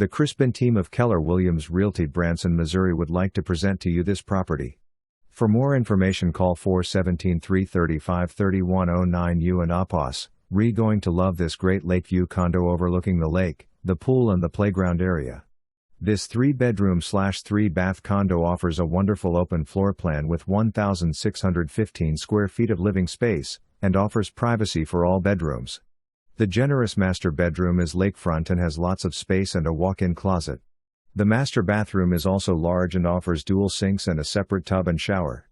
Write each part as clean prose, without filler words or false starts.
The Crispin team of Keller Williams Realty Branson, Missouri would like to present to you this property. For more information call 417-335-3109. You&apos. We're going to love this great lakeview condo overlooking the lake, the pool and the playground area. This 3-bedroom/3-bath condo offers a wonderful open floor plan with 1,615 square feet of living space, and offers privacy for all bedrooms. The generous master bedroom is lakefront and has lots of space and a walk-in closet. The master bathroom is also large and offers dual sinks and a separate tub and shower.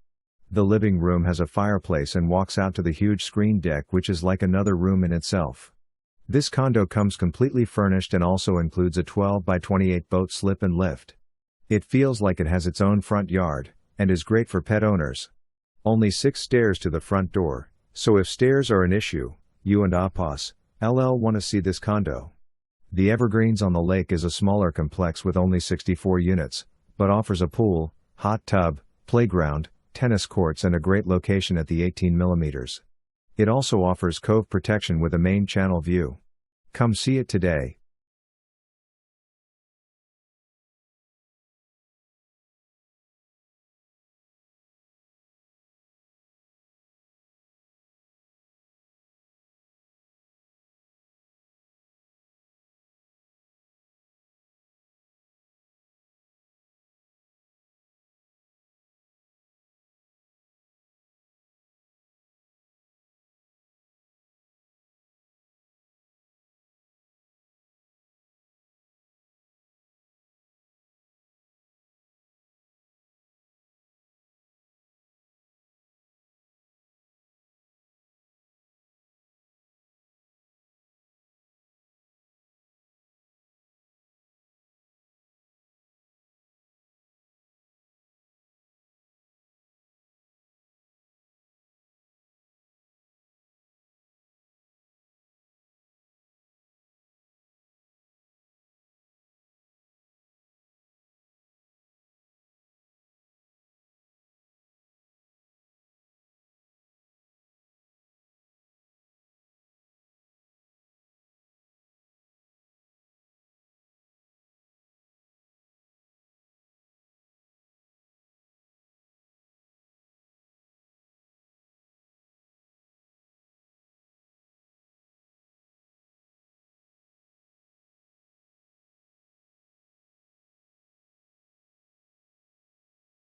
The living room has a fireplace and walks out to the huge screen deck, which is like another room in itself. This condo comes completely furnished and also includes a 12 by 28 boat slip and lift. It feels like it has its own front yard, and is great for pet owners. Only 6 stairs to the front door, so if stairs are an issue, You&apos, LL want to see this condo. The Evergreens on the lake is a smaller complex with only 64 units, but offers a pool, hot tub, playground, tennis courts and a great location at the 18mm. It also offers cove protection with a main channel view. Come see it today.